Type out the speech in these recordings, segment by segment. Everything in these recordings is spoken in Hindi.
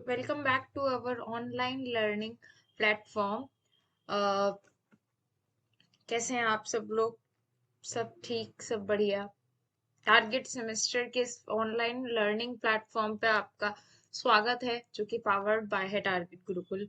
Welcome back to our online learning platform. कैसे हैं आप सब लोग? सब ठीक, सब बढ़िया। टारगेट सेमेस्टर के इस ऑनलाइन लर्निंग प्लेटफॉर्म पे आपका स्वागत है, जो कि पावर्ड बाय है टारगेट गुरुकुल।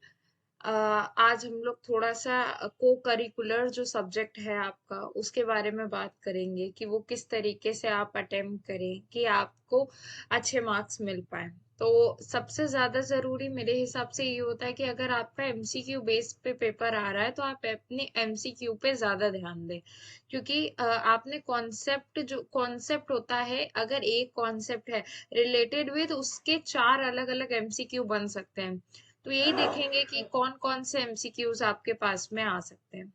आज हम लोग थोड़ा सा को करिकुलर जो सब्जेक्ट है आपका, उसके बारे में बात करेंगे कि वो किस तरीके से आप अटेम्प्ट करें कि आपको अच्छे मार्क्स मिल पाए। तो सबसे ज्यादा जरूरी मेरे हिसाब से ये होता है कि अगर आपका एमसीक्यू बेस पे पेपर आ रहा है तो आप अपने एमसीक्यू पे ज्यादा ध्यान दें, क्योंकि आपने कॉन्सेप्ट होता है, अगर एक कॉन्सेप्ट है रिलेटेड विद उसके चार अलग अलग एमसीक्यू बन सकते हैं। तो यही देखेंगे कि कौन कौन से एमसीक्यूज आपके पास में आ सकते हैं।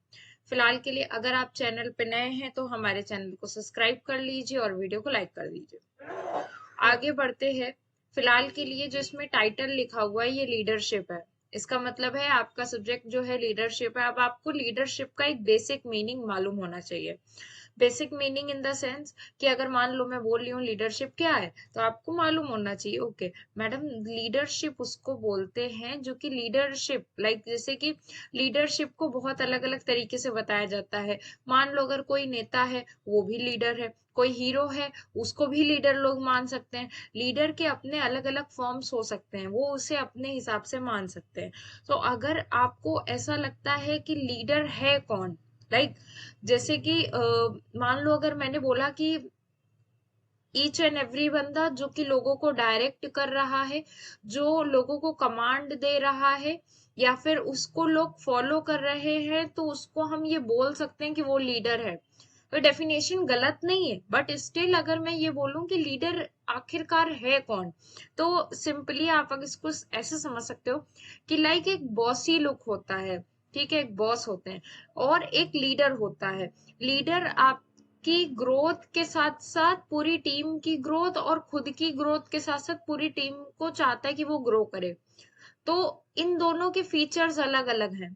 फिलहाल के लिए अगर आप चैनल पे नए हैं तो हमारे चैनल को सब्सक्राइब कर लीजिए और वीडियो को लाइक कर दीजिए। आगे बढ़ते हैं। फिलहाल के लिए जो इसमें टाइटल लिखा हुआ है ये लीडरशिप है। इसका मतलब है आपका सब्जेक्ट जो है लीडरशिप है। अब आपको लीडरशिप का एक बेसिक मीनिंग मालूम होना चाहिए। Basic meaning in the sense कि अगर मान लो मैं बोल रही हूँ लीडरशिप क्या है, तो आपको मालूम होना चाहिए ओके मैडम, लीडरशिप उसको बोलते हैं जो कि लीडरशिप जैसे कि लीडरशिप को बहुत अलग अलग तरीके से बताया जाता है। मान लो अगर कोई नेता है वो भी लीडर है, कोई हीरो है उसको भी लीडर लोग मान सकते हैं। लीडर के अपने अलग अलग फॉर्म्स हो सकते हैं, वो उसे अपने हिसाब से मान सकते हैं। तो अगर आपको ऐसा लगता है कि लीडर है कौन, जैसे कि मान लो अगर मैंने बोला कि ईच एंड एवरी बंदा जो कि लोगों को डायरेक्ट कर रहा है, जो लोगों को कमांड दे रहा है, या फिर उसको लोग फॉलो कर रहे हैं, तो उसको हम ये बोल सकते हैं कि वो लीडर है। तो डेफिनेशन गलत नहीं है, बट स्टिल अगर मैं ये बोलूं कि लीडर आखिरकार है कौन, तो सिंपली आप अगर इसको ऐसे समझ सकते हो कि एक बॉसी लुक होता है। ठीक है, एक बॉस होते हैं और एक लीडर होता है। लीडर आपकी ग्रोथ के साथ साथ पूरी टीम की ग्रोथ और खुद की ग्रोथ के साथ साथ पूरी टीम को चाहता है कि वो ग्रो करे। तो इन दोनों के फीचर्स अलग अलग हैं।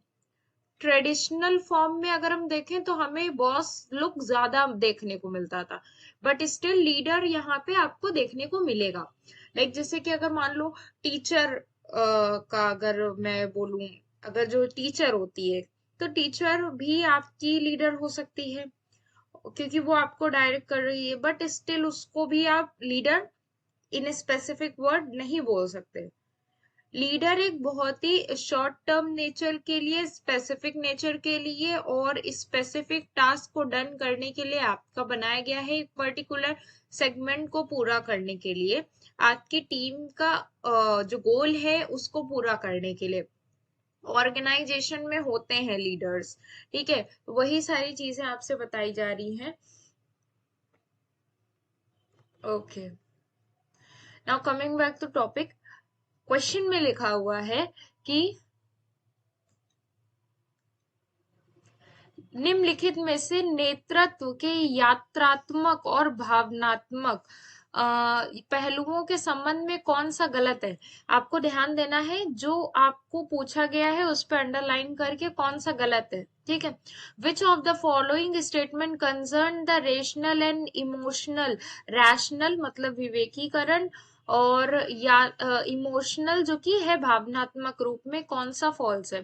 ट्रेडिशनल फॉर्म में अगर हम देखें तो हमें बॉस लुक ज्यादा देखने को मिलता था, बट स्टिल लीडर यहाँ पे आपको देखने को मिलेगा। जैसे कि अगर मान लो टीचर का अगर मैं बोलूं, अगर जो टीचर होती है, तो टीचर भी आपकी लीडर हो सकती है, क्योंकि वो आपको डायरेक्ट कर रही है, बट स्टिल उसको भी आप लीडर इन स्पेसिफिक वर्ड नहीं बोल सकते। लीडर एक बहुत ही शॉर्ट टर्म नेचर के लिए, स्पेसिफिक नेचर के लिए और स्पेसिफिक टास्क को डन करने के लिए आपका बनाया गया है, एक पर्टिकुलर सेगमेंट को पूरा करने के लिए, आपकी टीम का जो गोल है उसको पूरा करने के लिए ऑर्गेनाइजेशन में होते हैं लीडर्स। ठीक है, वही सारी चीजें आपसे बताई जा रही हैं। Okay, now coming back to topic. Question में लिखा हुआ है कि निम्नलिखित में से नेतृत्व के यात्रात्मक और भावनात्मक पहलुओं के संबंध में कौन सा गलत है। आपको ध्यान देना है, जो आपको पूछा गया है उस पर अंडरलाइन करके कौन सा गलत है। ठीक है, विच of the following statement concern the rational and emotional, rational मतलब विवेकीकरण, और या इमोशनल जो कि है भावनात्मक रूप में, कौन सा फॉल्स है।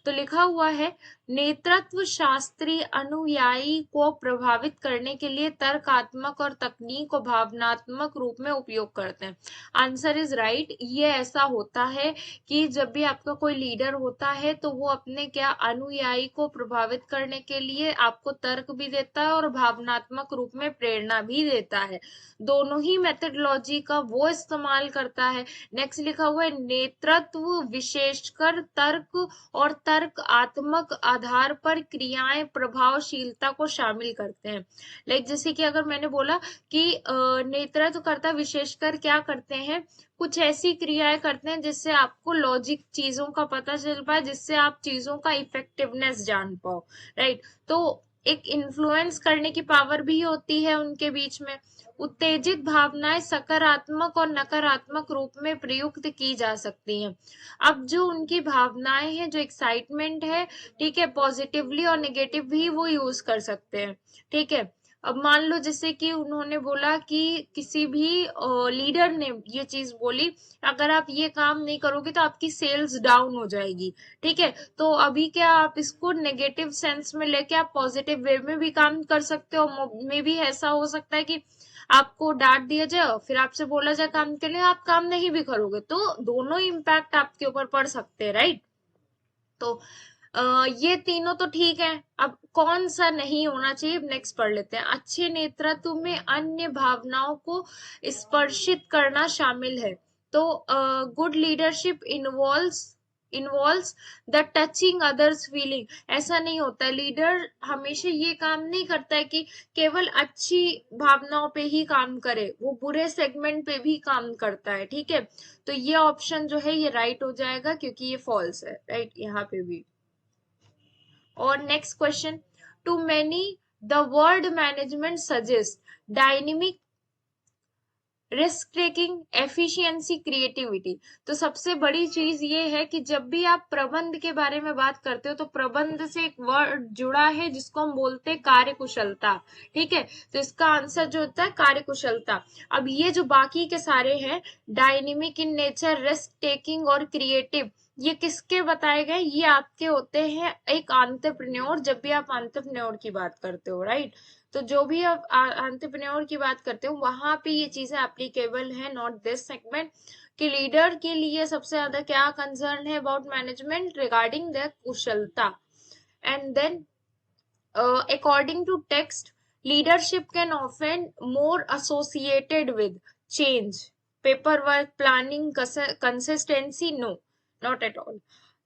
तो लिखा हुआ है नेतृत्व शास्त्री अनुयायी को प्रभावित करने के लिए तर्कात्मक और तकनीक को भावनात्मक रूप में उपयोग करते हैं। Answer is right. ये ऐसा होता है कि जब भी आपका कोई लीडर होता है तो वो अपने क्या अनुयायी को प्रभावित करने के लिए आपको तर्क भी देता है और भावनात्मक रूप में प्रेरणा भी देता है। दोनों ही मेथडोलॉजी का वो इस्तेमाल करता है। नेक्स्ट लिखा हुआ है नेतृत्व विशेषकर तर्क और तर्क आत्मक आधार पर क्रियाएं प्रभावशीलता को शामिल करते हैं। जैसे कि अगर मैंने बोला कि नेतृत्वकर्ता विशेषकर क्या करते हैं, कुछ ऐसी क्रियाएं करते हैं जिससे आपको लॉजिक चीजों का पता चल पाए, जिससे आप चीजों का इफेक्टिवनेस जान पाओ। राइट, तो एक इन्फ्लुएंस करने की पावर भी होती है उनके बीच में। उत्तेजित भावनाएं सकारात्मक और नकारात्मक रूप में प्रयुक्त की जा सकती हैं। अब जो उनकी भावनाएं हैं, जो एक्साइटमेंट है, ठीक है, पॉजिटिवली और नेगेटिव भी वो यूज कर सकते हैं। ठीक है, अब मान लो जैसे कि उन्होंने बोला कि किसी भी लीडर ने ये चीज बोली, अगर आप ये काम नहीं करोगे तो आपकी सेल्स डाउन हो जाएगी। ठीक है, तो अभी क्या आप इसको नेगेटिव सेंस में लेके आप पॉजिटिव वे में भी काम कर सकते हो। मे भी ऐसा हो सकता है कि आपको डांट दिया जाए फिर आपसे बोला जाए काम के लिए, आप काम नहीं भी करोगे, तो दोनों इम्पैक्ट आपके ऊपर पड़ सकते हैं, राइट। तो ये तीनों तो ठीक है, अब कौन सा नहीं होना चाहिए नेक्स्ट पढ़ लेते हैं। अच्छे नेतृत्व में अन्य भावनाओं को स्पर्शित करना शामिल है। तो good leadership involves the touching others feeling. ऐसा नहीं होता है, लीडर हमेशा ये काम नहीं करता है कि केवल अच्छी भावनाओं पे ही काम करे, वो बुरे सेगमेंट पे भी काम करता है। ठीक है, तो ये ऑप्शन जो है ये राइट हो जाएगा क्योंकि ये फॉल्स है, राइट, यहाँ पे भी। और next question, to many the word management suggest dynamic risk taking efficiency creativity. तो सबसे बड़ी चीज ये है कि जब भी आप प्रबंध के बारे में बात करते हो तो प्रबंध से एक वर्ड जुड़ा है जिसको हम बोलते हैं कार्यकुशलता। ठीक है, तो इसका आंसर जो होता है कार्यकुशलता। अब ये जो बाकी के सारे हैं, dynamic in nature, risk taking और क्रिएटिव, ये किसके बताए गए, ये आपके होते हैं एक एंटरप्रेन्योर, जब भी आप एंटरप्रेन्योर की बात करते हो, राइट। तो जो भी आप एंटरप्रेन्योर की बात करते हो वहां पे ये चीजें एप्लीकेबल है, नॉट दिस सेगमेंट। कि लीडर के लिए सबसे ज्यादा क्या कंसर्न है अबाउट मैनेजमेंट, रिगार्डिंग द कुशलता। And then according to text, leadership can often more associated with change, paperwork, planning, consistency. No, not at all.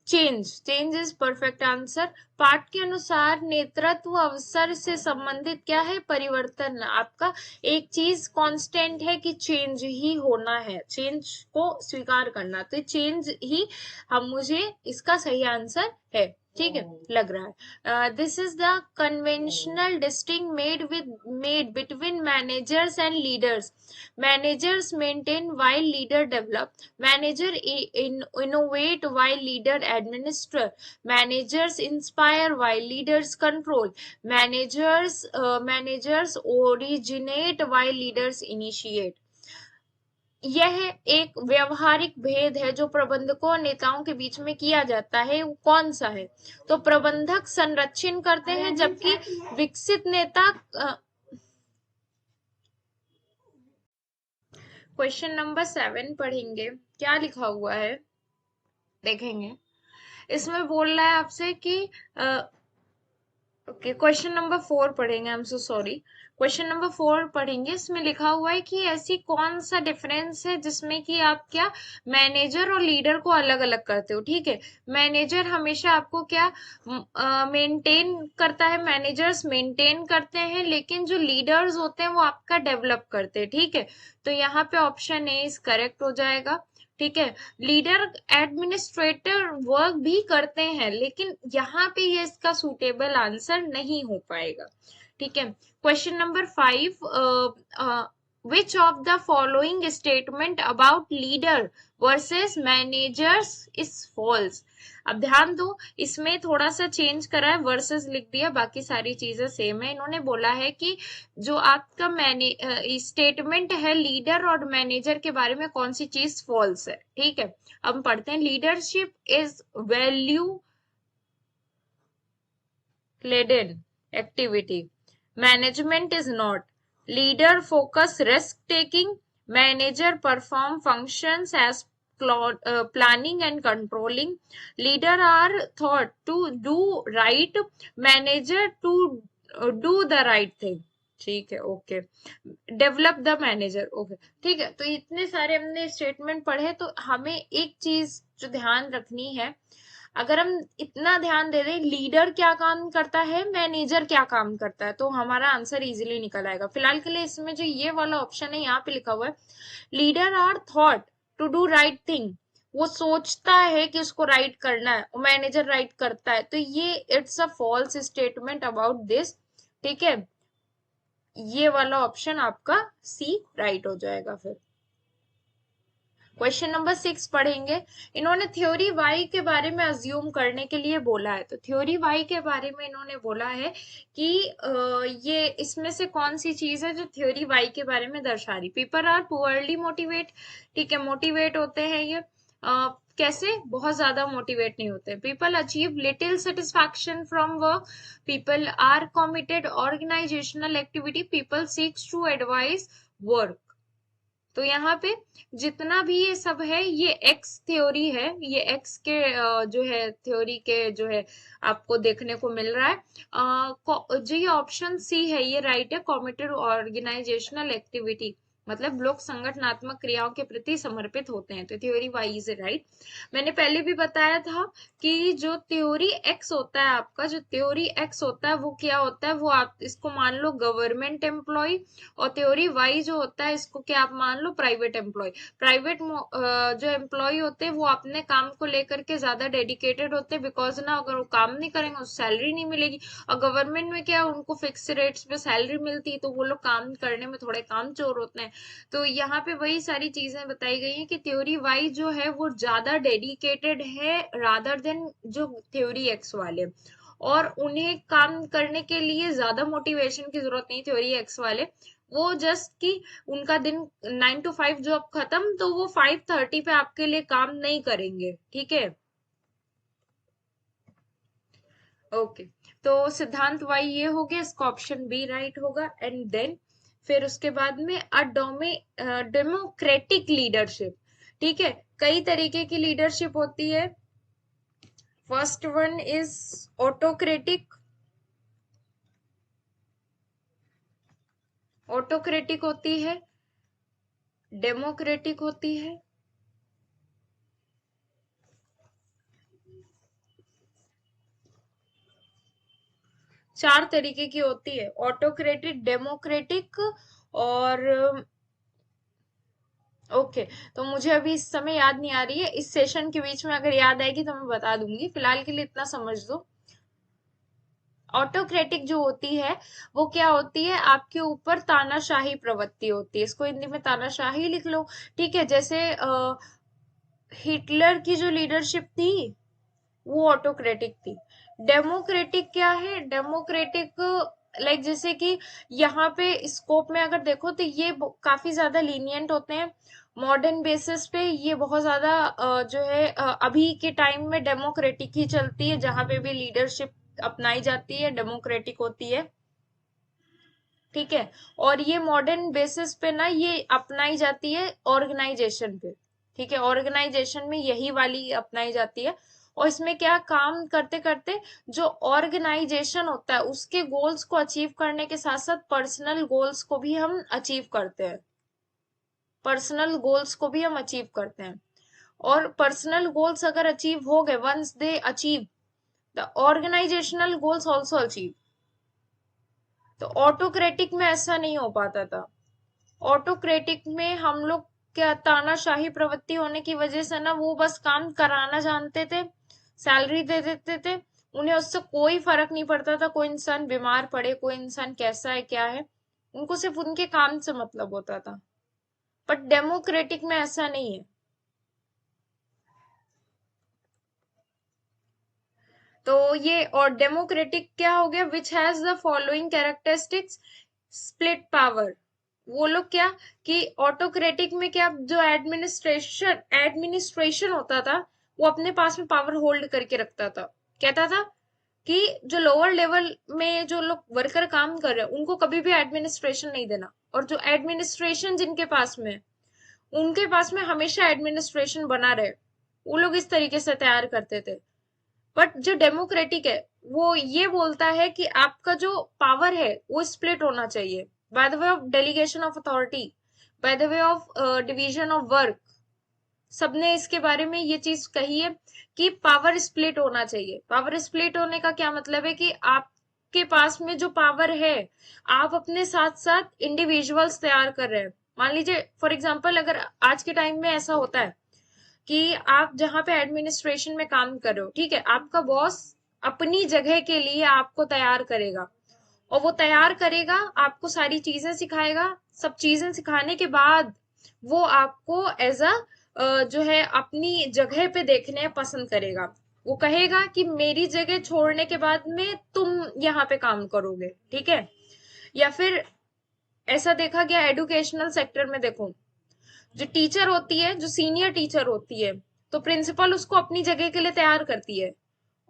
Change is perfect answer. पाठ के अनुसार नेतृत्व अवसर से संबंधित क्या है, परिवर्तन। आपका एक चीज कांस्टेंट है कि चेंज ही होना है, चेंज को स्वीकार करना, तो चेंज ही हम मुझे इसका सही आंसर है। ठीक है, लग रहा है। This is the conventional distinction made between managers and leaders. Managers maintain while leader develop, manager innovate while leader administer, managers inspire while leaders control, managers originate while leaders initiate। यह एक व्यवहारिक भेद है जो प्रबंधकों और नेताओं के बीच में किया जाता है, वो कौन सा है। तो प्रबंधक संरक्षण करते हैं जबकि विकसित नेता क्वेश्चन नंबर 7 पढ़ेंगे, क्या लिखा हुआ है देखेंगे। इसमें बोल रहा है आपसे कि ओके, क्वेश्चन नंबर 4 पढ़ेंगे, I am so sorry. Question number 4 पढ़ेंगे, इसमें लिखा हुआ है कि ऐसी कौन सा डिफरेंस है जिसमें कि आप क्या मैनेजर और लीडर को अलग अलग करते हो। ठीक है, मैनेजर हमेशा आपको क्या मेंटेन करता है, मैनेजर्स मेंटेन करते हैं, लेकिन जो लीडर्स होते हैं वो आपका डेवलप करते हैं। ठीक है, तो यहाँ पे ऑप्शन ए इज करेक्ट हो जाएगा। ठीक है, लीडर एडमिनिस्ट्रेटर वर्क भी करते हैं, लेकिन यहाँ पे ये इसका सूटेबल आंसर नहीं हो पाएगा। ठीक है, question number 5, which of the following statement about leader versus managers is false। अब ध्यान दो, इसमें थोड़ा सा चेंज करा है, वर्सेस लिख दिया, बाकी सारी चीजें सेम है। इन्होंने बोला है कि जो आपका स्टेटमेंट है लीडर और मैनेजर के बारे में कौन सी चीज फॉल्स है। ठीक है, अब हम पढ़ते हैं। Leadership is value laden activity, management is not. Leader focus risk taking, manager perform functions as planning and controlling, leader are thought to do right, manager to do the right thing। ठीक है, okay, develop the manager, okay. ठीक है, तो इतने सारे हमने स्टेटमेंट पढ़े, तो हमें एक चीज जो ध्यान रखनी है, अगर हम इतना ध्यान दे दें लीडर क्या काम करता है, मैनेजर क्या काम करता है, तो हमारा आंसर इजीली निकल आएगा। फिलहाल के लिए इसमें जो ये वाला ऑप्शन है यहाँ पे लिखा हुआ है, leader are thought to do right thing, वो सोचता है कि उसको राइट करना है, मैनेजर राइट करता है, तो ये it's a false statement about this. ठीक है, ये वाला ऑप्शन आपका सी राइट हो जाएगा। फिर क्वेश्चन नंबर 6 पढ़ेंगे। इन्होंने थ्योरी वाई के बारे में अज्यूम करने के लिए बोला है। तो थ्योरी वाई के बारे में इन्होंने बोला है कि ये इसमें से कौन सी चीज है जो थ्योरी वाई के बारे में दर्शा रही। पीपल आर पुअरली मोटिवेट, ठीक है, मोटिवेट होते हैं ये कैसे, बहुत ज्यादा मोटिवेट नहीं होते। People achieve little satisfaction from work, people are committed organisational activity, people seeks to advice work. तो यहाँ पे जितना भी ये सब है ये एक्स थ्योरी है, ये एक्स के जो है थ्योरी के जो है आपको देखने को मिल रहा है। जो ये ऑप्शन सी है ये राइट है, कॉमिटेड ऑर्गेनाइजेशनल एक्टिविटी, मतलब लोग संगठनात्मक क्रियाओं के प्रति समर्पित होते हैं। तो थ्योरी वाई इज राइट। मैंने पहले भी बताया था कि जो थ्योरी एक्स होता है आपका, जो थ्योरी एक्स होता है वो क्या होता है, वो आप इसको मान लो गवर्नमेंट एम्प्लॉय, और थ्योरी वाई जो होता है इसको क्या आप मान लो प्राइवेट एम्प्लॉय। प्राइवेट जो एम्प्लॉय होते हैं वो अपने काम को लेकर के ज्यादा डेडिकेटेड होते हैं, बिकॉज ना अगर वो काम नहीं करेंगे उसको सैलरी नहीं मिलेगी। और गवर्नमेंट में क्या उनको फिक्स रेट्स पे सैलरी मिलती है, तो वो लोग काम करने में थोड़े काम चोर होते हैं। तो यहाँ पे वही सारी चीजें बताई गई हैं कि थ्योरी वाई जो है वो ज्यादा डेडिकेटेड है रादर देन जो थ्योरी एक्स वाले, और उन्हें काम करने के लिए ज्यादा मोटिवेशन की जरूरत नहीं। थ्योरी एक्स वाले वो जस्ट कि उनका दिन 9 to 5 जॉब खत्म, तो वो 5:30 पे आपके लिए काम नहीं करेंगे, ठीक है। ओके, तो सिद्धांत वाई ये हो गया, इसका ऑप्शन बी राइट होगा। एंड देन फिर उसके बाद में डेमोक्रेटिक लीडरशिप, ठीक है, कई तरीके की लीडरशिप होती है। First one is autocratic, autocratic होती है, डेमोक्रेटिक होती है, चार तरीके की होती है, ऑटोक्रेटिक, डेमोक्रेटिक और ओके। तो मुझे अभी इस समय याद नहीं आ रही है, इस सेशन के बीच में अगर याद आएगी तो मैं बता दूंगी, फिलहाल के लिए इतना समझ दो। ऑटोक्रेटिक जो होती है वो क्या होती है, आपके ऊपर तानाशाही प्रवृत्ति होती है, इसको हिंदी में तानाशाही लिख लो, ठीक है। जैसे हिटलर की जो लीडरशिप थी वो ऑटोक्रेटिक थी। डेमोक्रेटिक क्या है, डेमोक्रेटिक लाइक जैसे कि यहाँ पे स्कोप में अगर देखो तो ये काफी ज्यादा लीनियंट होते हैं मॉडर्न बेसिस पे। ये बहुत ज्यादा जो है अभी के टाइम में डेमोक्रेटिक ही चलती है, जहां पे भी लीडरशिप अपनाई जाती है डेमोक्रेटिक होती है, ठीक है। और ये मॉडर्न बेसिस पे ना ये अपनाई जाती है ऑर्गेनाइजेशन पे, ठीक है, ऑर्गेनाइजेशन में यही वाली अपनाई जाती है। और इसमें क्या काम करते करते जो ऑर्गेनाइजेशन होता है उसके गोल्स को अचीव करने के साथ साथ पर्सनल गोल्स को भी हम अचीव करते हैं, पर्सनल गोल्स को भी हम अचीव करते हैं। और पर्सनल गोल्स अगर अचीव हो गए, once they achieve the organisational goals also achieve. तो ऑटोक्रेटिक में ऐसा नहीं हो पाता था। ऑटोक्रेटिक में हम लोग क्या तानाशाही प्रवृत्ति होने की वजह से ना वो बस काम कराना जानते थे, सैलरी दे देते थे, उन्हें उससे कोई फर्क नहीं पड़ता था कोई इंसान बीमार पड़े, कोई इंसान कैसा है क्या है, उनको सिर्फ उनके काम से मतलब होता था। बट डेमोक्रेटिक में ऐसा नहीं है। तो ये और डेमोक्रेटिक क्या हो गया, which has the following characteristics, split power. वो लोग क्या कि ऑटोक्रेटिक में क्या जो एडमिनिस्ट्रेशन होता था वो अपने पास में पावर होल्ड करके रखता था, कहता था कि जो लोअर लेवल में जो लोग वर्कर काम कर रहे हैं उनको कभी भी एडमिनिस्ट्रेशन नहीं देना, और जो एडमिनिस्ट्रेशन जिनके पास में उनके पास में हमेशा एडमिनिस्ट्रेशन बना रहे, वो लोग इस तरीके से तैयार करते थे। बट जो डेमोक्रेटिक है वो ये बोलता है कि आपका जो पावर है वो स्प्लिट होना चाहिए by the way of delegation of authority, by the way of division of work. सबने इसके बारे में ये चीज कही है कि पावर स्प्लिट होना चाहिए। पावर स्प्लिट होने का क्या मतलब है कि आपके पास में जो पावर है आप अपने साथ साथ इंडिविजुअल्स तैयार कर रहे हैं। मान लीजिए फॉर एग्जाम्पल अगर आज के टाइम में ऐसा होता है कि आप जहां पे एडमिनिस्ट्रेशन में काम कर रहे हो, ठीक है, आपका बॉस अपनी जगह के लिए आपको तैयार करेगा, और वो तैयार करेगा, आपको सारी चीजें सिखाएगा, सब चीजें सिखाने के बाद वो आपको एज अ जो है अपनी जगह पे देखने पसंद करेगा। वो कहेगा कि मेरी जगह छोड़ने के बाद में तुम यहाँ पे काम करोगे, ठीक है। या फिर ऐसा देखा गया एडुकेशनल सेक्टर में, देखो जो टीचर होती है, जो सीनियर टीचर होती है, तो प्रिंसिपल उसको अपनी जगह के लिए तैयार करती है,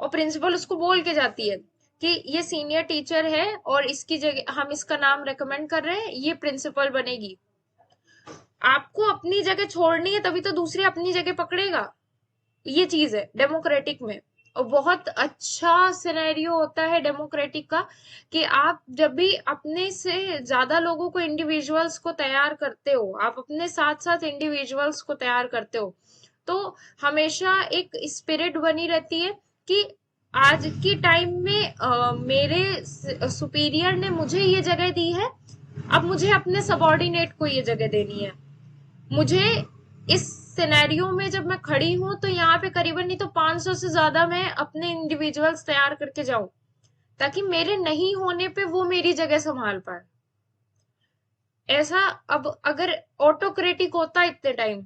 और प्रिंसिपल उसको बोल के जाती है कि ये सीनियर टीचर है और इसकी जगह हम इसका नाम रेकमेंड कर रहे हैं, ये प्रिंसिपल बनेगी। आपको अपनी जगह छोड़नी है तभी तो दूसरे अपनी जगह पकड़ेगा। ये चीज है डेमोक्रेटिक में। और बहुत अच्छा सिनेरियो होता है डेमोक्रेटिक का कि आप जब भी अपने से ज्यादा लोगों को, इंडिविजुअल्स को तैयार करते हो, आप अपने साथ साथ इंडिविजुअल्स को तैयार करते हो, तो हमेशा एक स्पिरिट बनी रहती है कि आज की टाइम में मेरे सुपीरियर ने मुझे ये जगह दी है, अब मुझे अपने सबॉर्डिनेट को ये जगह देनी है। मुझे इस सिनेरियो में जब मैं खड़ी हूं तो यहाँ पे करीबन नहीं तो 500 से ज्यादा मैं अपने इंडिविजुअल्स तैयार करके जाऊं, ताकि मेरे नहीं होने पे वो मेरी जगह संभाल पाए। ऐसा अब अगर ऑटोक्रेटिक होता इतने टाइम,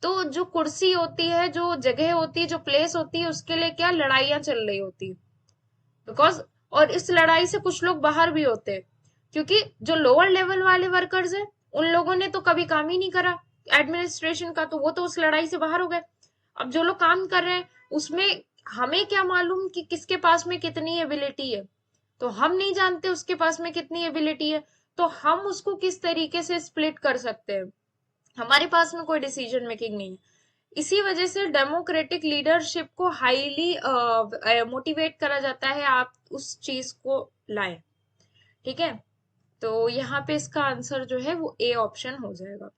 तो जो कुर्सी होती है, जो जगह होती है, जो प्लेस होती है, उसके लिए क्या लड़ाइयां चल रही होती, बिकॉज और इस लड़ाई से कुछ लोग बाहर भी होते हैं, क्योंकि जो लोअर लेवल वाले वर्कर्स हैं उन लोगों ने तो कभी काम ही नहीं करा एडमिनिस्ट्रेशन का, तो वो तो उस लड़ाई से बाहर हो गए। अब जो लोग काम कर रहे हैं उसमें हमें क्या मालूम कि किसके पास में कितनी एबिलिटी है, तो हम नहीं जानते उसके पास में कितनी एबिलिटी है, तो हम उसको किस तरीके से स्प्लिट कर सकते हैं, हमारे पास में कोई डिसीजन मेकिंग नहीं है। इसी वजह से डेमोक्रेटिक लीडरशिप को हाईली मोटिवेट करा जाता है, आप उस चीज को लाएं, ठीक है। तो यहाँ पे इसका आंसर जो है वो ए ऑप्शन हो जाएगा।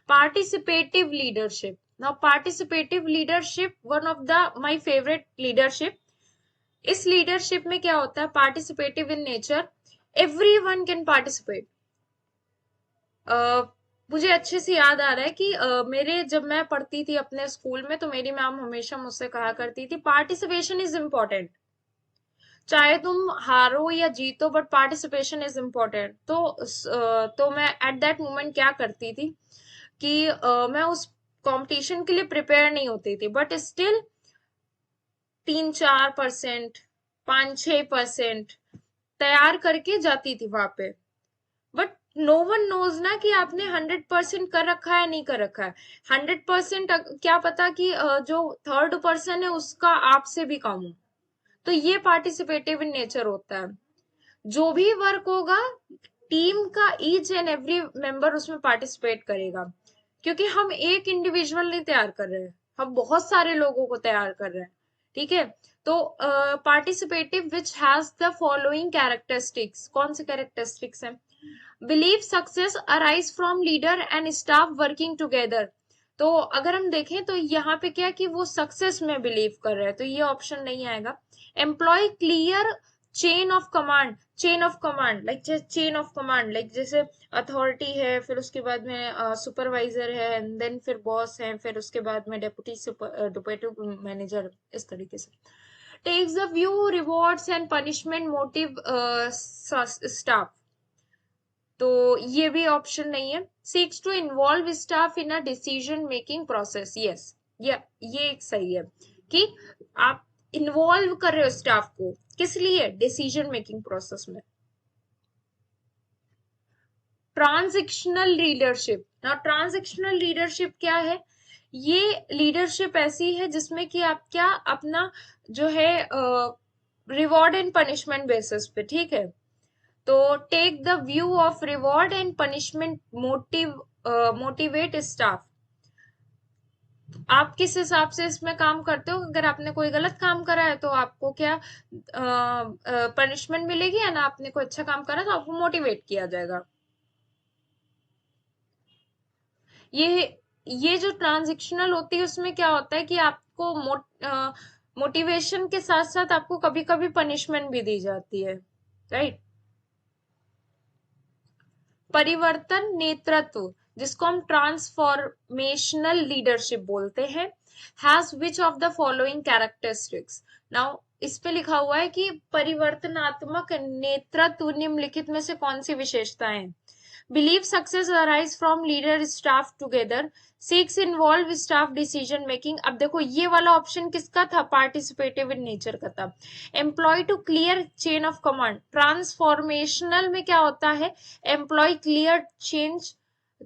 Participative leadership. Now participative leadership one of the my favourite leadership. इस लीडरशिप में क्या होता है, participative in nature, everyone can participate. मुझे अच्छे से याद आ रहा है कि मेरे जब मैं पढ़ती थी अपने स्कूल में, तो मेरी मैम हमेशा मुझसे कहा करती थी पार्टिसिपेशन इज इम्पोर्टेंट, चाहे तुम हारो या जीतो बट पार्टिसिपेशन इज इम्पोर्टेंट। तो मैं एट दैट मोमेंट क्या करती थी कि मैं उस कंपटीशन के लिए प्रिपेयर नहीं होती थी, बट स्टिल 3-4%, 5-6% तैयार करके जाती थी वहां पे। बट नो वन नोज ना कि आपने 100% कर रखा है नहीं कर रखा है। 100% क्या पता कि जो थर्ड पर्सन है उसका आपसे भी कम हो। तो ये पार्टिसिपेटिव इन नेचर होता है। जो भी वर्क होगा टीम का ईच एंड एवरी मेंबर उसमें पार्टिसिपेट करेगा, क्योंकि हम एक इंडिविजुअल नहीं तैयार कर रहे हैं, हम बहुत सारे लोगों को तैयार कर रहे हैं, ठीक है। तो participative which has the following characteristics, कौन से कैरेक्टरिस्टिक्स हैं, believe success arise from leader and staff working together. तो अगर हम देखें तो यहाँ पे क्या कि वो सक्सेस में बिलीव कर रहे हैं, तो ये ऑप्शन नहीं आएगा। Employ clear chain of command, chain of command like chain of command like जैसे अथॉरिटी है, फिर उसके बाद में सुपरवाइजर है, एंड देन फिर बॉस है, फिर उसके बाद में डिप्टी मैनेजर, इस तरीके से। Takes the view rewards and punishment motive staff, तो ये भी ऑप्शन नहीं है। Seeks to involve staff in a decision making process, yes, ये एक सही है कि आप इन्वॉल्व कर रहे हो स्टाफ को, किस लिए, डिसीजन मेकिंग प्रोसेस में। Transactional leadership. ना ट्रांजेक्शनल लीडरशिप क्या है, ये लीडरशिप ऐसी है जिसमें कि आप क्या अपना जो है रिवॉर्ड एंड पनिशमेंट बेसिस पे, ठीक है, तो take the view of reward and punishment motivate staff. आप किस हिसाब से इसमें काम करते हो, अगर आपने कोई गलत काम करा है तो आपको क्या पनिशमेंट मिलेगी, या ना आपने कोई अच्छा काम करा तो आपको मोटिवेट किया जाएगा। ये जो ट्रांजेक्शनल होती है उसमें क्या होता है कि आपको मोटिवेशन के साथ साथ आपको कभी कभी पनिशमेंट भी दी जाती है, राइट। परिवर्तन नेतृत्व, जिसको हम ट्रांसफॉर्मेशनल लीडरशिप बोलते हैं, has which of the following characteristics. Now इस पे लिखा हुआ है कि परिवर्तनात्मक नेतृत्व निम्नलिखित में से कौन सी विशेषताएं, Believe success arise from leader staff together, seeks involve staff decision making. अब देखो ये वाला ऑप्शन किसका था, पार्टिसिपेटिव इन नेचर का था. Employ to clear chain of command, transformational में क्या होता है, employ clear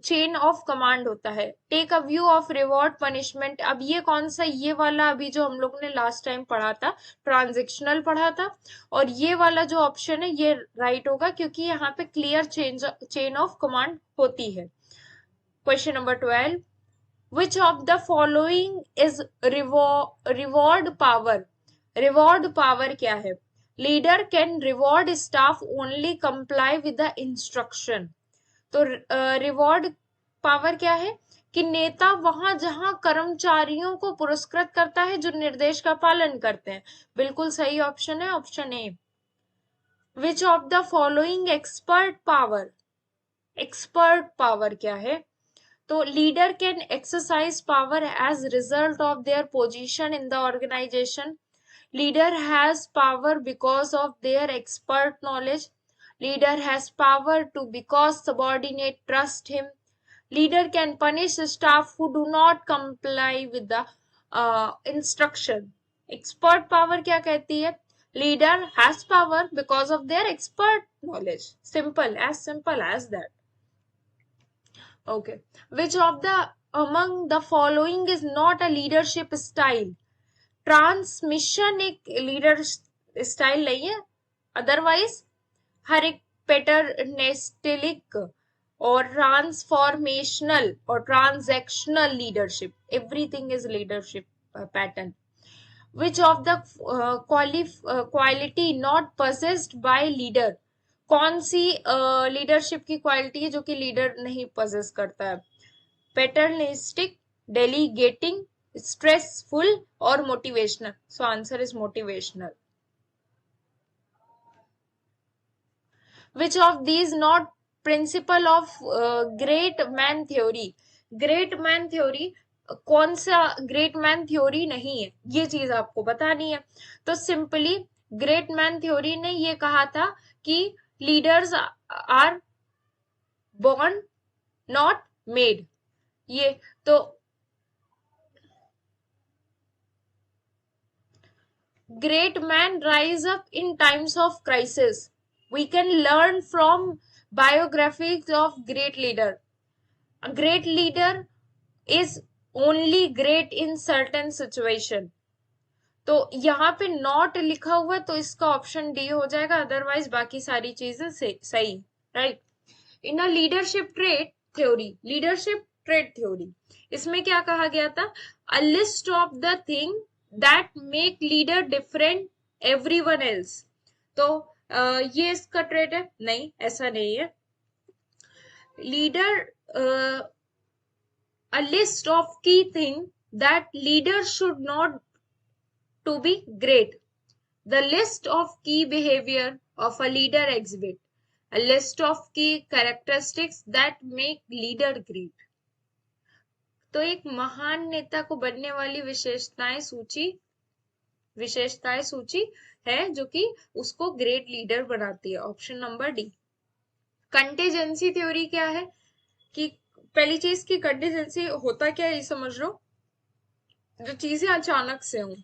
chain of command होता है. Take a view of reward punishment, अब ये कौन सा, ये वाला अभी जो हम लोग ने लास्ट टाइम पढ़ा था, ट्रांजेक्शनल पढ़ा था. और ये वाला जो ऑप्शन है ये राइट होगा क्योंकि यहाँ पे क्लियर चेन ऑफ कमांड होती है. Question number 12, which of the following is reward power. Reward power क्या है, leader can reward staff only comply with the instruction. तो रिवॉर्ड पावर क्या है कि नेता वहां जहां कर्मचारियों को पुरस्कृत करता है जो निर्देश का पालन करते हैं. बिल्कुल सही ऑप्शन है option A. Which of the following expert power, expert power क्या है, तो leader can exercise power as result of their position in the organisation. Leader has power because of their expert knowledge. Leader has power to because subordinate trust him. Leader can punish staff who do not comply with the instruction. Expert power क्या कहती है, leader has power because of their expert knowledge. Simple as that. Okay. Which of the among the following is not a leadership style? Transmission एक leader style नहीं है. Otherwise हर एक पैटर्नेस्टिक और ट्रांसफॉर्मेशनल और transactional leadership, everything is leadership pattern. Which of the quality not possessed by leader, कौन सी लीडरशिप की क्वालिटी है जो कि लीडर नहीं possess करता है, पैटर्निस्टिक, डेलीगेटिंग, स्ट्रेसफुल और motivational. So answer is motivational. Which of these not principle of great man theory? Great man theory कौन सा ग्रेट मैन थ्योरी नहीं है, ये चीज आपको बतानी है. तो सिंपली ग्रेट मैन थ्योरी ने ये कहा था कि leaders are born not made. ये तो great men rise up in times of crisis. We can learn from biographies of great leader. A great leader is only great in certain situation. तो यहाँ पे नॉट लिखा हुआ तो इसका ऑप्शन डी हो जाएगा, अदरवाइज बाकी सारी चीजें सही. Right. In a leadership trait theory, इसमें क्या कहा गया था, a list of the thing that make leader different everyone else. तो ये इसका ट्रेट है, नहीं ऐसा नहीं है. Leader a list of key things that leaders should not to be great. The list of key behavior of a leader exhibit a list of key characteristics that make leader great. तो एक महान नेता को बनने वाली विशेषताएं सूची है जो कि उसको ग्रेट लीडर बनाती है. Option number D. Contingency theory क्या है कि पहली चीज की कंटेजेंसी होता क्या है ये समझ लो, जो चीजें अचानक से हों,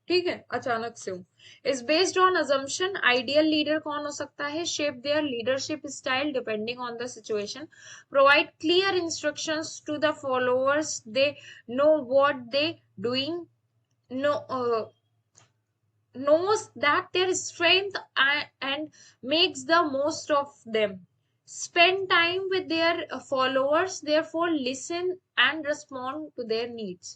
ठीक है, अचानक से हो, is based on assumption. Ideal leader कौन हो सकता है, shape their leadership style depending on the situation, provide clear instructions to the followers, they know what they doing, knows that their strength and makes the most of them, spend time with their followers, therefore listen and respond to their needs.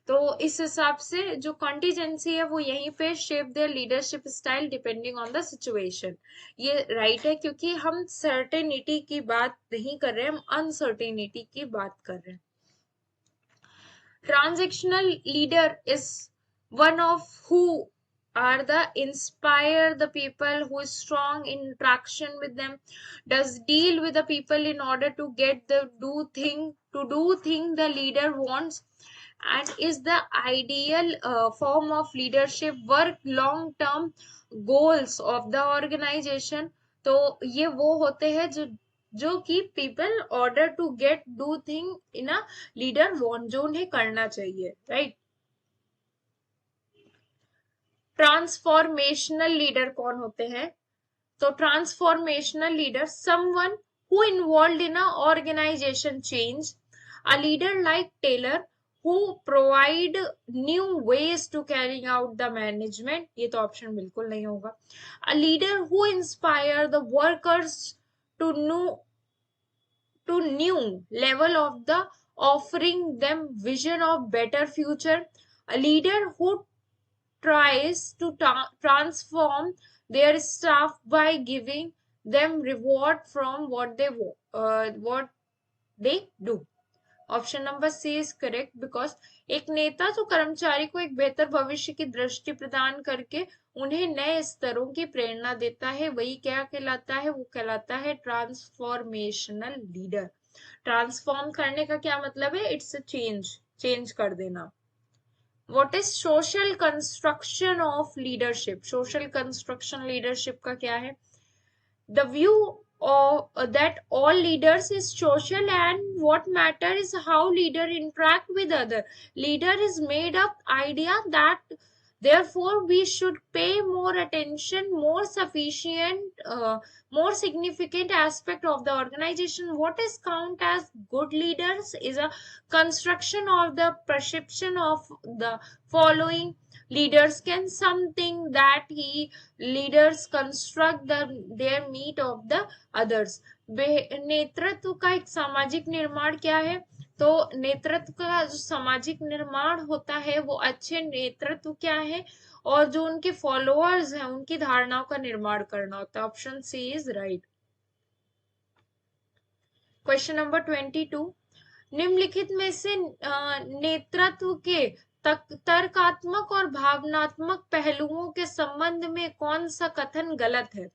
तो इस हिसाब से जो कॉन्टिजेंसी है वो यहीं पे shape their leadership style depending on the situation, ये राइट है क्योंकि हम सर्टेनिटी की बात नहीं कर रहे हैं, हम अनसर्टेनिटी की बात कर रहे हैं. Transactional leader is one of who are the inspire the people who is strong in interaction with them, does deal with the people in order to get the do thing the leader wants, and is the ideal form of leadership, work long term goals of the organization. तो ये वो होते हैं जो जो कि people order to get do thing in a leader want, जो उन्हें करना चाहिए, राइट। ट्रांसफॉर्मेशनल लीडर कौन होते हैं? तो transformational leader someone who involved in a organization change, a leader like Taylor who provide new ways to carrying out the management, ये तो ऑप्शन बिल्कुल नहीं होगा। a leader who inspire the workers to new level of the offering them vision of better future, a leader who tries to transform their staff by giving them reward from what they do। Option number C is correct because एक नेता जो कर्मचारी को एक बेहतर भविष्य की दृष्टि प्रदान करके उन्हें नए स्तरों की प्रेरणा देता है, वही क्या कहलाता है? वो कहलाता है ट्रांसफॉर्मेशनल लीडर। ट्रांसफॉर्म करने का क्या मतलब है? इट्स चेंज कर देना। What is social construction of leadership? Social construction leadership का क्या है? The view of that all leaders is social and what matter is how leader interact with other. Leader is made up idea that therefore we should pay more attention, more significant aspect of the organization. What is count as good leaders is a construction of the perception of the following. Leaders can something that he leaders construct their meet of the others। नेतृत्व का एक सामाजिक निर्माण क्या है? तो नेतृत्व का जो सामाजिक निर्माण होता है वो अच्छे नेतृत्व क्या है, और जो उनके फॉलोअर्स हैं उनकी धारणाओं का निर्माण करना होता है। Option C is right. Question number 22, निम्नलिखित में से नेतृत्व के तर्कात्मक और भावनात्मक पहलुओं के संबंध में कौन सा कथन गलत है?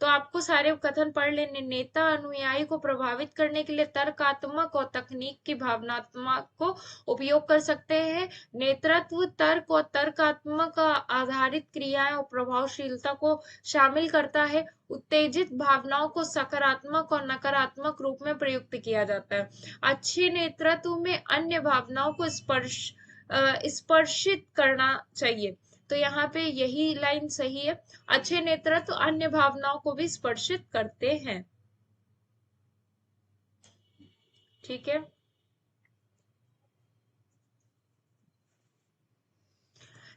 तो आपको सारे कथन पढ़ लेने। नेता अनुयायी को प्रभावित करने के लिए तर्कात्मक और तकनीक की भावनात्मक को उपयोग कर सकते हैं। नेतृत्व तर्क और तर्कात्मक आधारित क्रियाएं और प्रभावशीलता को शामिल करता है। उत्तेजित भावनाओं को सकारात्मक और नकारात्मक रूप में प्रयुक्त किया जाता है। अच्छे नेतृत्व में अन्य भावनाओं को स्पर्शित करना चाहिए। तो यहाँ पे यही लाइन सही है। अच्छे नेतृत्व अन्य भावनाओं को भी स्पर्शित करते हैं। ठीक है।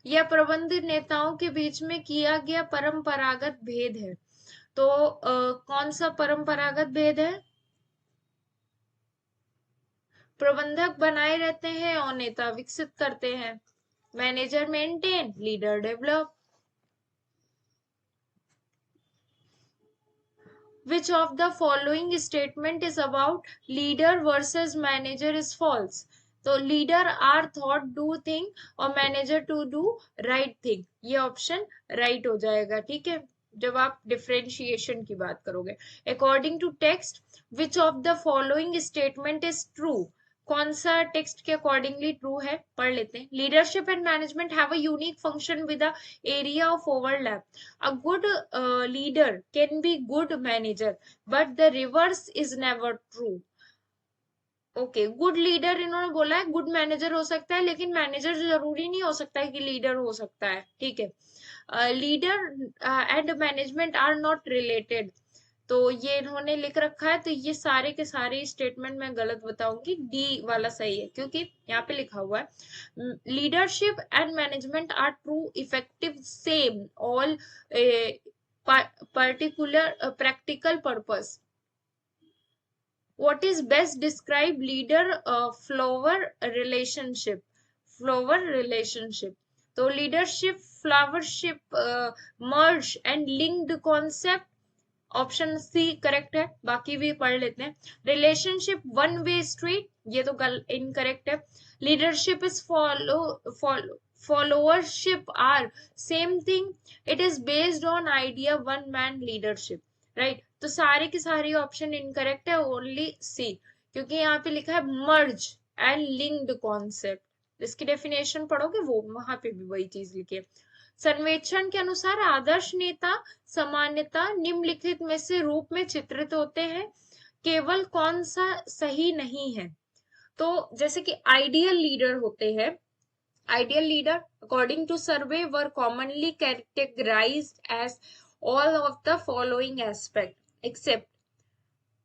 यह प्रबंध नेताओं के बीच में किया गया परंपरागत भेद है। तो कौन सा परंपरागत भेद है? प्रबंधक बनाए रहते हैं और नेता विकसित करते हैं। Manager maintain, leader develop. Which of the following statement is about leader versus manager is false? तो leader are thought do thing और manager to do right thing, ये ऑप्शन राइट हो जाएगा। ठीक है, जब आप डिफरेंशिएशन की बात करोगे। According to text, which of the following statement is true? कौन सा टेक्स्ट के अकॉर्डिंगली ट्रू है? पढ़ लेते हैं। Leadership and management have a unique function with a area of overlap. A good leader can be good manager, but the reverse is never true. Okay, good leader इन्होंने बोला है, गुड मैनेजर हो सकता है, लेकिन मैनेजर जरूरी नहीं हो सकता है कि लीडर हो सकता है। ठीक है, leader and management are not related. तो ये इन्होंने लिख रखा है, तो ये सारे के सारे स्टेटमेंट मैं गलत बताऊंगी। डी वाला सही है, क्योंकि यहाँ पे लिखा हुआ है leadership and management are true effective same all particular practical purpose. What is best describe leader flower relationship? Flower relationship, तो leadership flowership merge and linked concept। Option C correct है, बाकी भी पढ़ लेते हैं। रिलेशनशिप वन वे स्ट्रीट, ये तो इनकरेक्ट है। Leadership is followership are same thing, it is based on idea one man leadership, right. तो सारे के सारे ऑप्शन इनकरेक्ट है, ओनली सी, क्योंकि यहाँ पे लिखा है मर्ज एंड लिंक्ड कॉन्सेप्ट। इसकी डेफिनेशन पढ़ोगे वो वहां पे भी वही चीज लिखी है। सर्वेक्षण के अनुसार आदर्श नेता सामान्यता निम्नलिखित में से रूप में चित्रित होते हैं। केवल कौन सा सही नहीं है। तो जैसे कि आइडियल लीडर होते हैं, ideal leader according to survey were commonly categorised as all of the following aspect except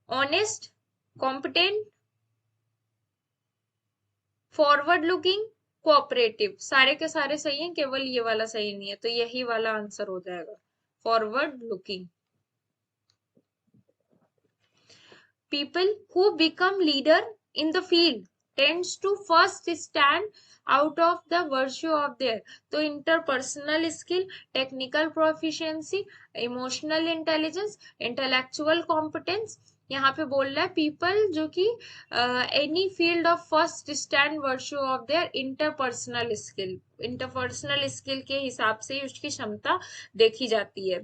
honest, competent, forward looking, cooperative. सारे के सारे सही हैं, केवल ये वाला सही नहीं है, तो यही वाला आंसर हो जाएगा, forward looking. People who become leader in the field tends to first stand out of the virtue of their, तो interpersonal skill, technical proficiency, emotional intelligence, intellectual competence। यहाँ पे बोल रहा है पीपल जो कि any field of first stand virtue of their interpersonal skill, interpersonal skill के हिसाब से उसकी क्षमता देखी जाती है।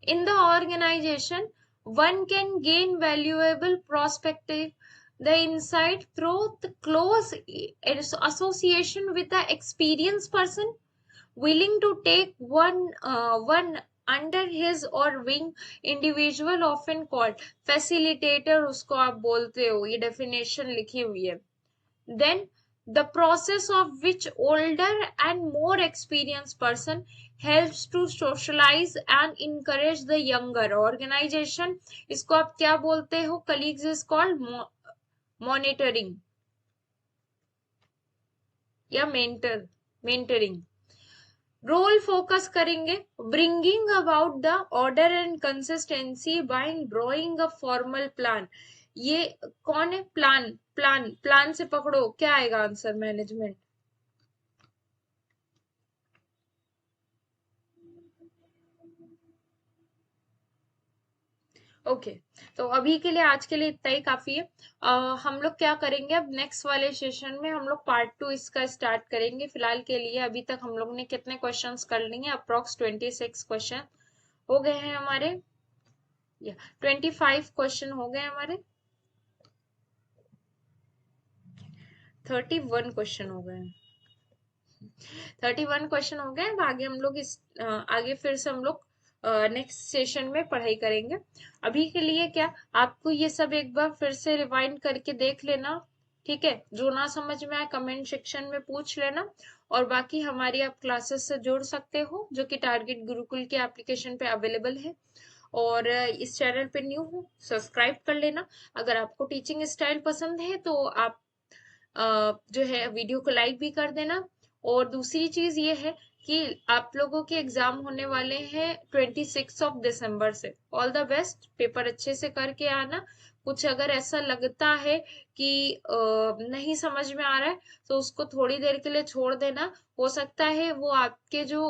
In the organization, one can gain valuable perspective, the insight through the close association with the experienced person willing to take one under his or wing, individual often called facilitator, उसको आप बोलते हो, ये definition लिखी हुई है। Then the process of which older and more experienced person helps to socialize and encourage the younger organization, इसको आप क्या बोलते हो, colleagues is called monitoring या mentoring। रोल फोकस करेंगे bringing about the order and consistency bye drawing a formal plan. ये कौन है, प्लान से पकड़ो, क्या आएगा आंसर, मैनेजमेंट। ओके तो अभी के लिए, आज के लिए इतना ही काफी है। हम लोग क्या करेंगे अब, नेक्स्ट वाले सेशन में हम लोग पार्ट 2 इसका स्टार्ट करेंगे। फिलहाल के लिए अभी तक हम लोग ने कितने क्वेश्चंस कर लिए, अप्रोक्स 26 क्वेश्चन हो गए हैं हमारे, या 25 क्वेश्चन हो गए हमारे, 31 क्वेश्चन हो गए हैं, 31 क्वेश्चन हो गए। अब आगे हम लोग आगे फिर से हम लोग नेक्स्ट सेशन में पढ़ाई करेंगे। अभी के लिए क्या, आपको ये सब एक बार फिर से रिवाइंड करके देख लेना, ठीक है। जो ना समझ में आए कमेंट सेक्शन में पूछ लेना, और बाकी हमारी आप क्लासेस से जुड़ सकते हो जो कि टारगेट गुरुकुल के एप्लीकेशन पे अवेलेबल है। और इस चैनल पे न्यू हो सब्सक्राइब कर लेना। अगर आपको टीचिंग स्टाइल पसंद है तो आप जो है वीडियो को लाइक भी कर देना। और दूसरी चीज ये है कि आप लोगों के एग्जाम होने वाले हैं 26 दिसंबर से। ऑल द बेस्ट, पेपर अच्छे से करके आना। कुछ अगर ऐसा लगता है कि नहीं समझ में आ रहा है तो उसको थोड़ी देर के लिए छोड़ देना, हो सकता है वो आपके जो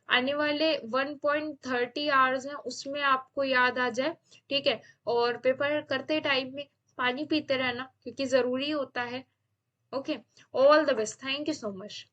आने वाले 1.30 आवर्स हैं उसमें आपको याद आ जाए, ठीक है। और पेपर करते टाइम में पानी पीते रहना क्योंकि जरूरी होता है। Okay, all the best, thank you so much.